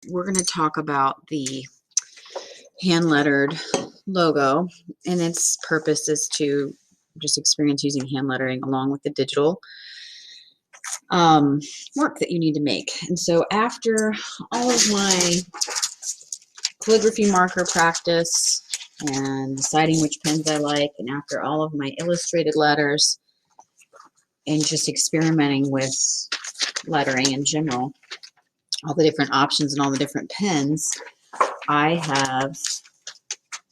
we're going to talk about the hand lettered logo, and its purpose is to just experience using hand lettering along with the digital work that you need to make. And so after all of my calligraphy marker practice and deciding which pens I like, and after all of my illustrated letters and just experimenting with lettering in general, all the different options and all the different pens, I have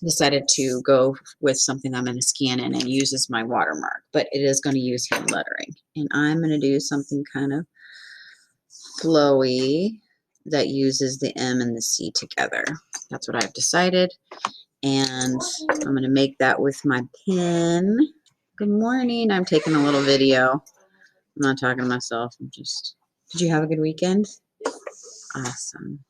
decided to go with something I'm going to scan in and use as my watermark, but it is going to use hand lettering. And I'm going to do something kind of flowy that uses the M and the C together. That's what I've decided. And I'm going to make that with my pen. Good morning. I'm taking a little video. I'm not talking to myself. I'm just, did you have a good weekend? Awesome.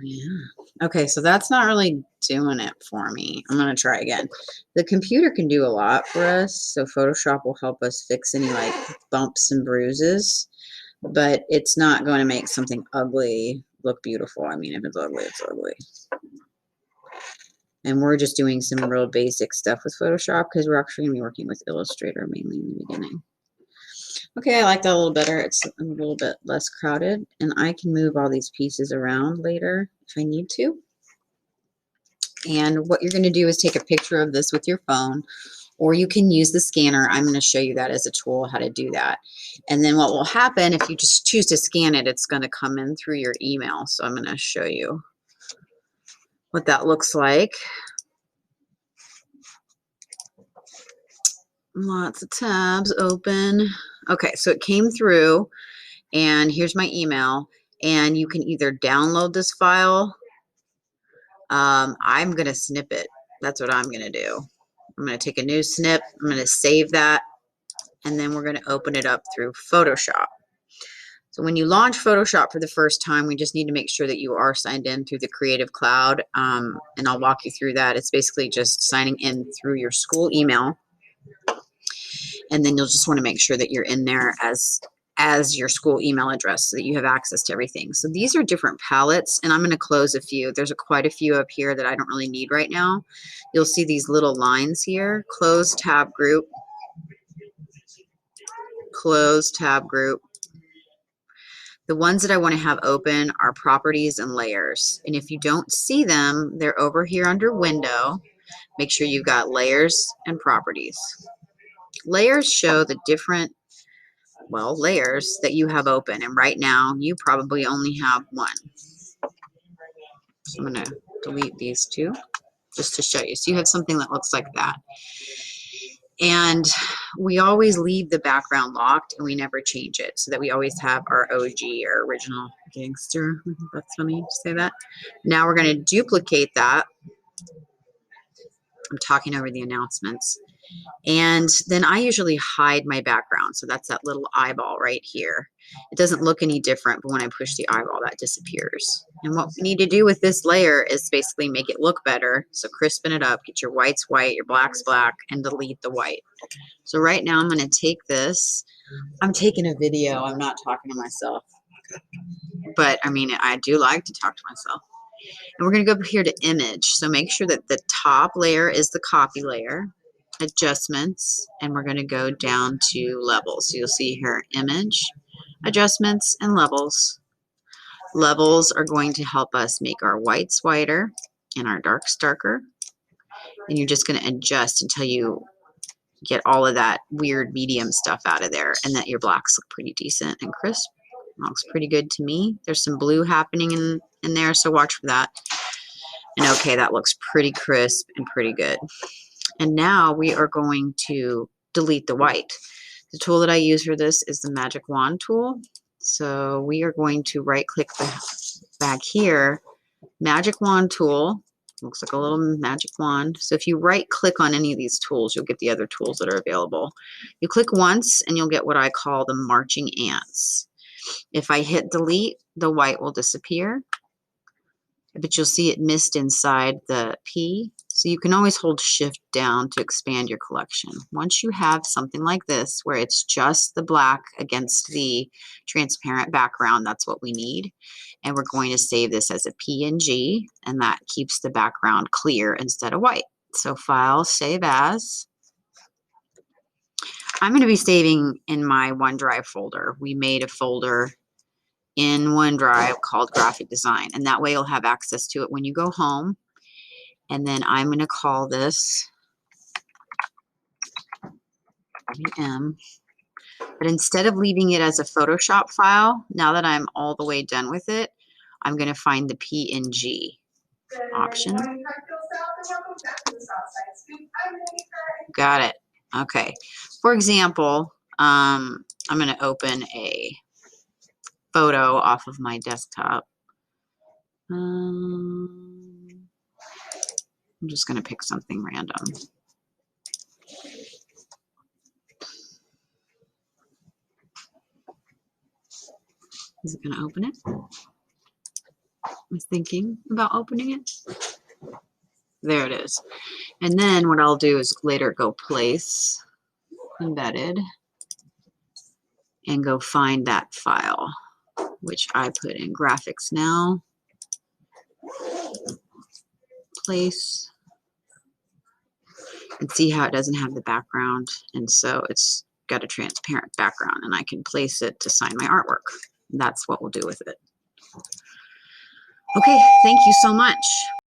Yeah. Okay, so that's not really doing it for me. I'm going to try again. The computer can do a lot for us, so Photoshop will help us fix any like bumps and bruises, but it's not going to make something ugly look beautiful. I mean, if it's ugly, it's ugly. And we're just doing some real basic stuff with Photoshop because we're actually going to be working with Illustrator mainly in the beginning. Okay, I like that a little better. It's a little bit less crowded, and I can move all these pieces around later if I need to. And what you're going to do is take a picture of this with your phone, or you can use the scanner. I'm going to show you that as a tool, how to do that. And then what will happen if you just choose to scan it, it's going to come in through your email. So I'm going to show you what that looks like. Lots of tabs open. Okay, so it came through, and here's my email. And you can either download this file. I'm going to snip it. That's what I'm going to do. I'm going to take a new snip. I'm going to save that. And then we're going to open it up through Photoshop. So when you launch Photoshop for the first time, we just need to make sure that you are signed in through the Creative Cloud. And I'll walk you through that. It's basically just signing in through your school email. And then you'll just want to make sure that you're in there as your school email address so that you have access to everything. So these are different palettes, and I'm going to close a few. There's quite a few up here that I don't really need right now. You'll see these little lines here. Close tab group. Close tab group. The ones that I want to have open are properties and layers. And if you don't see them, they're over here under window. Make sure you've got layers and properties. Layers show the different, well, layers that you have open. And right now, you probably only have one. So I'm going to delete these two just to show you. So you have something that looks like that. And we always leave the background locked and we never change it so that we always have our OG or original gangster. That's funny to say that. Now we're going to duplicate that. I'm talking over the announcements. And then I usually hide my background. So that's that little eyeball right here. It doesn't look any different, but when I push the eyeball, that disappears. And what we need to do with this layer is basically make it look better. So crispen it up, get your whites white, your blacks black, and delete the white. So right now I'm going to take this. I'm taking a video. I'm not talking to myself. But I mean, I do like to talk to myself. And we're going to go up here to image. So make sure that the top layer is the copy layer. Adjustments, and we're going to go down to levels. So you'll see here image, adjustments, and levels. Levels are going to help us make our whites whiter and our darks darker. And you're just going to adjust until you get all of that weird medium stuff out of there and that your blacks look pretty decent and crisp. That looks pretty good to me. There's some blue happening in there, so watch for that. And okay, that looks pretty crisp and pretty good. And now we are going to delete the white. The tool that I use for this is the magic wand tool. So we are going to right click back here, magic wand tool. Looks like a little magic wand. So if you right click on any of these tools, you'll get the other tools that are available. You click once and you'll get what I call the marching ants. If I hit delete, the white will disappear, but you'll see it missed inside the P. So you can always hold Shift down to expand your collection. Once you have something like this, where it's just the black against the transparent background, that's what we need. And we're going to save this as a PNG, and that keeps the background clear instead of white. So File, Save As. I'm going to be saving in my OneDrive folder. We made a folder in OneDrive called Graphic Design, and that way you'll have access to it when you go home. And then I'm going to call this M. But instead of leaving it as a Photoshop file, now that I'm all the way done with it, I'm going to find the PNG option. Got it. Okay. For example, I'm going to open a photo off of my desktop. I'm just going to pick something random. Is it going to open it? I was thinking about opening it. There it is. And then what I'll do is later go place, embedded, and go find that file, which I put in graphics now. Place. And see how it doesn't have the background. And so it's got a transparent background, and I can place it to sign my artwork. That's what we'll do with it. Okay, thank you so much.